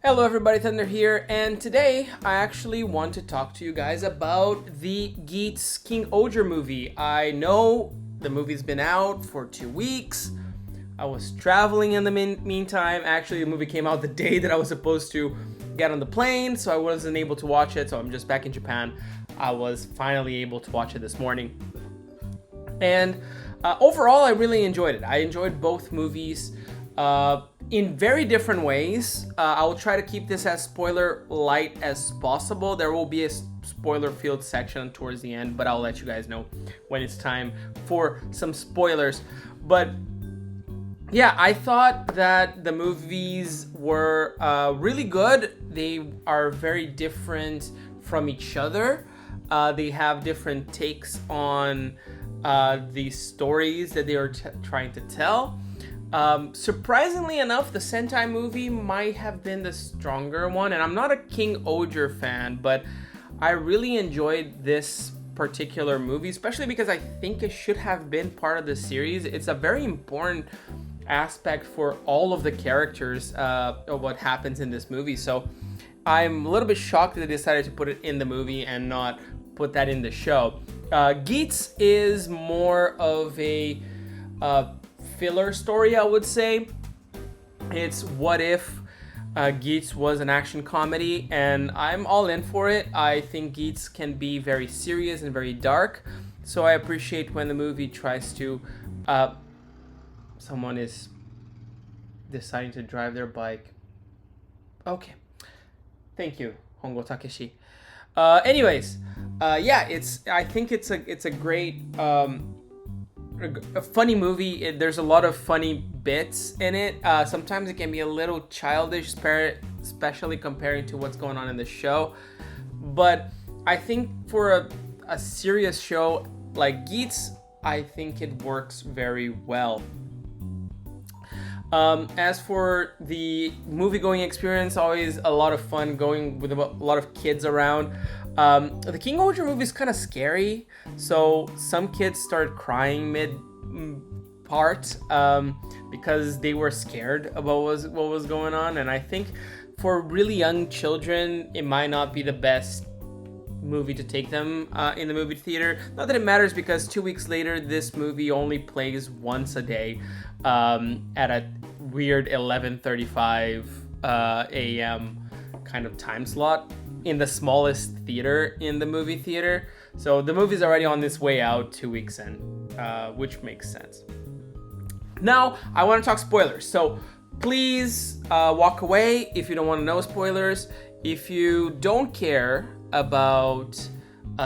Hello everybody, Thunder here, and today I actually want to talk to you guys about the Geats King-Onger movie. I know the movie's been out for 2 weeks. I was traveling in the meantime. Actually, the movie came out the day that I was supposed to get on the plane, so I wasn't able to watch it, so I'm just back in Japan. I was finally able to watch it this morning. And overall, I really enjoyed it. I enjoyed both movies in very different ways. I will try to keep this as spoiler light as possible. There will be a spoiler field section towards the end, but I'll let you guys know when it's time for some spoilers. But yeah, I thought that the movies were really good. They are very different from each other. They have different takes on the stories that they are trying to tell. Surprisingly enough, the Sentai movie might have been the stronger one, and I'm not a King-Onger fan, but I really enjoyed this particular movie, especially because I think it should have been part of the series. It's a very important aspect for all of the characters of what happens in this movie, so I'm a little bit shocked that they decided to put it in the movie and not put that in the show. Geats is more of a filler story, I would say. It's what if Geats was an action comedy, and I'm all in for it. I think Geats can be very serious and very dark, so I appreciate when the movie tries to someone is deciding to drive their bike. Okay, thank you, Hongo Takeshi. Anyways, I think it's a great a funny movie. There's a lot of funny bits in it. Sometimes it can be a little childish, especially comparing to what's going on in the show. But I think for a serious show like Geats, I think it works very well. As for the movie-going experience, always a lot of fun going with a lot of kids around. The King-Onger movie is kind of scary, so some kids started crying mid-part because they were scared about what was going on, and I think for really young children, it might not be the best movie to take them in the movie theater. Not that it matters, because 2 weeks later, this movie only plays once a day at a weird 11:35 a.m. kind of time slot in the smallest theater in the movie theater. So the movie's already on its way out 2 weeks in, which makes sense. Now, I want to talk spoilers. So please walk away if you don't want to know spoilers. If you don't care about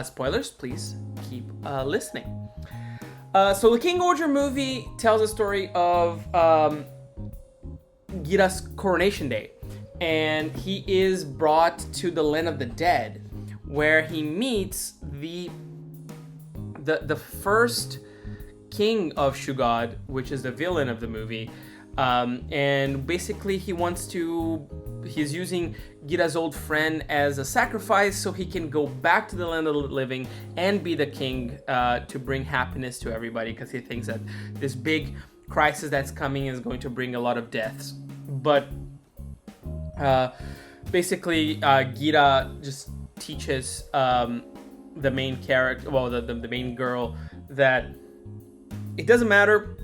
spoilers, please keep listening. So the King-Onger movie tells a story of Gira's coronation day, and he is brought to the land of the dead, where he meets the first king of Shugad, which is the villain of the movie, and basically he's using Gira's old friend as a sacrifice so he can go back to the land of the living and be the king to bring happiness to everybody, because he thinks that this big crisis that's coming is going to bring a lot of deaths. But basically, Gira just teaches the main character, well, the main girl, that it doesn't matter.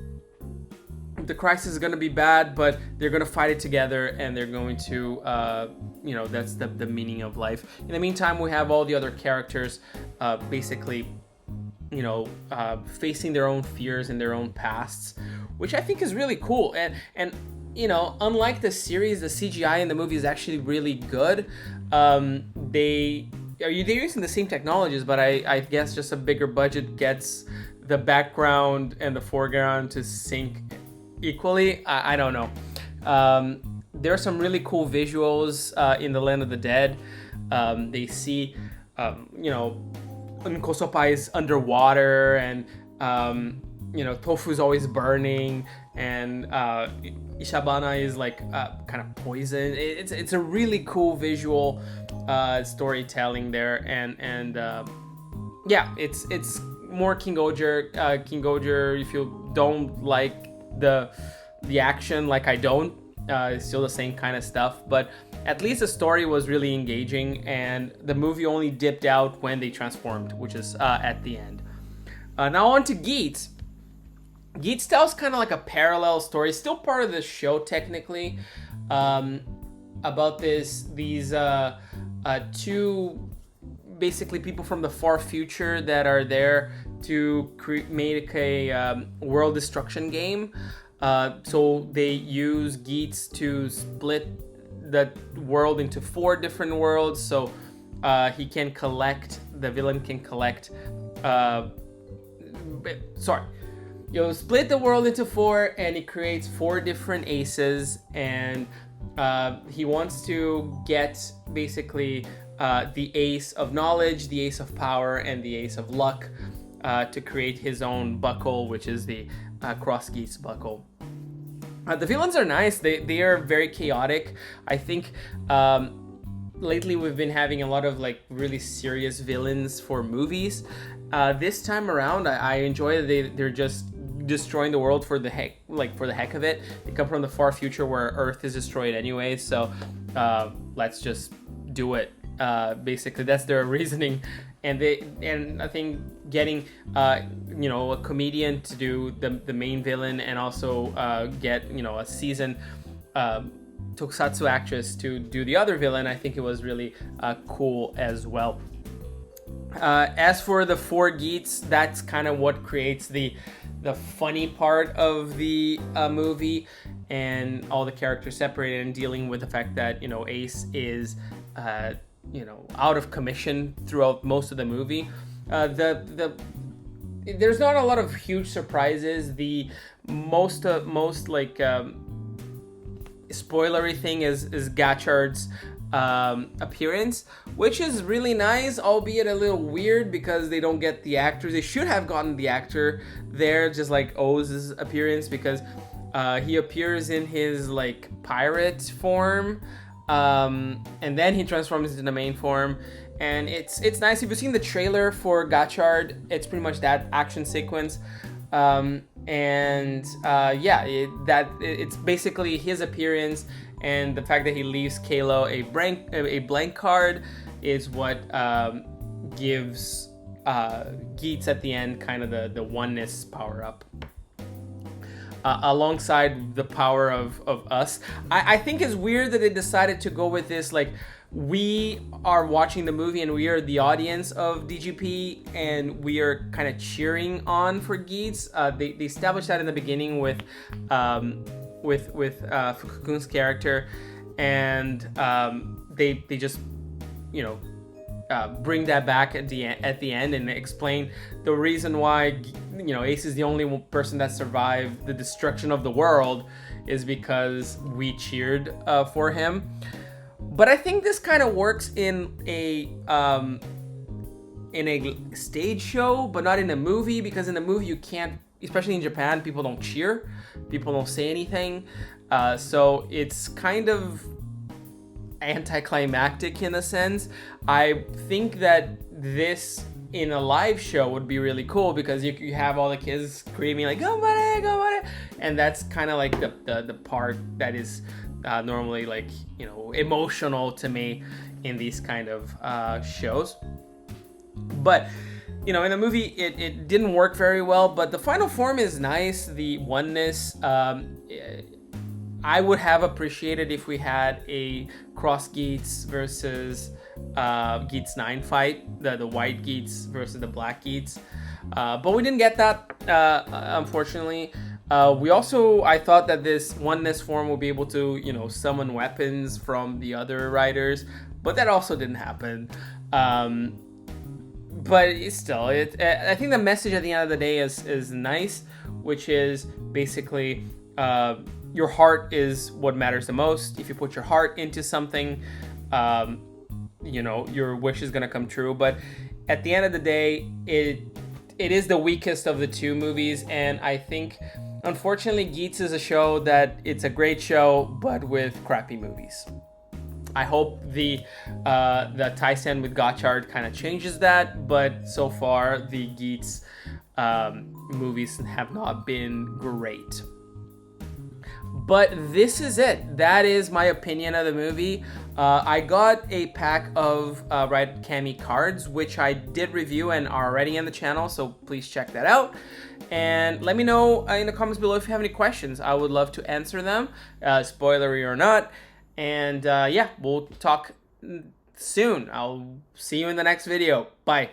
The crisis is going to be bad, but they're going to fight it together, and they're going to, that's the meaning of life. In the meantime, we have all the other characters basically, facing their own fears and their own pasts, which I think is really cool. And unlike the series, the CGI in the movie is actually really good. They're using the same technologies, but I guess just a bigger budget gets the background and the foreground to sync equally. I don't know. There are some really cool visuals in the Land of the Dead. They see, Nkosopai is underwater, and Tofu's always burning, and Ishabana is like kind of poison. It's a really cool visual storytelling there, and it's more King-Onger. King-Onger, if you don't like the action like I don't, It's still the same kind of stuff, but at least the story was really engaging, and the movie only dipped out when they transformed, which is at the end. Now on to Geats. Geats tells kind of like a parallel story, still part of the show technically, about these two basically people from the far future that are there to make a world destruction game. So they use Geats to split the world into 4 different worlds. So the villain can collect. Split the world into 4, and he creates 4 different aces, and he wants to get basically the ace of knowledge, the ace of power, and the ace of luck to create his own buckle, which is the Cross Geats buckle. The villains are nice. They are very chaotic. I think lately we've been having a lot of like really serious villains for movies. This time around, I enjoy that they're just destroying the world for the heck of it. They come from the far future where Earth is destroyed anyway, so let's just do it. Basically, that's their reasoning, and I think getting a comedian to do the main villain, and also get a seasoned tokusatsu actress to do the other villain, I think it was really cool as well. As for the 4 Geats, that's kind of what creates the funny part of the movie, and all the characters separated and dealing with the fact that Ace is out of commission throughout most of the movie. There's not a lot of huge surprises. The most spoilery thing is Gachard's appearance, which is really nice, albeit a little weird because they don't get the actors. They should have gotten the actor there, just like Oz's appearance, because he appears in his like pirate form, and then he transforms into the main form, and it's nice. If you've seen the trailer for Gachard, it's pretty much that action sequence. It's basically his appearance, and the fact that he leaves Kalo a blank card is what gives Geats at the end kind of the oneness power up, alongside the power of us. I think it's weird that they decided to go with this, like, we are watching the movie and we are the audience of DGP, and we are kind of cheering on for Geats. They established that in the beginning with Fukukun's character, and they just bring that back at the end and explain the reason why Ace is the only person that survived the destruction of the world is because we cheered for him. But I think this kind of works in a stage show, but not in a movie, because in a movie you can't, especially in Japan, people don't cheer, people don't say anything, so it's kind of anticlimactic in a sense. I think that this in a live show would be really cool, because you have all the kids screaming like "Gambare, gambare," and that's kind of like the part that is normally like emotional to me in these kind of shows. But in the movie it didn't work very well, but the final form is nice. The oneness, I would have appreciated if we had a Cross Geats versus Geats 9 fight, the white Geats versus the black Geats, but we didn't get that, unfortunately. I thought that this oneness form would be able to summon weapons from the other riders, but that also didn't happen. But I think the message at the end of the day is nice, which is basically your heart is what matters the most. If you put your heart into something, your wish is gonna come true. But at the end of the day, it is the weakest of the 2 movies, and I think unfortunately Geats is a show that it's a great show, but with crappy movies. I hope the Taisen with Gotchard kind of changes that, but so far the Geats movies have not been great. But this is it. That is my opinion of the movie. I got a pack of Red Kami cards, which I did review and are already on the channel, so please check that out. And let me know in the comments below if you have any questions. I would love to answer them, spoilery or not. And yeah, we'll talk soon. I'll see you in the next video. Bye.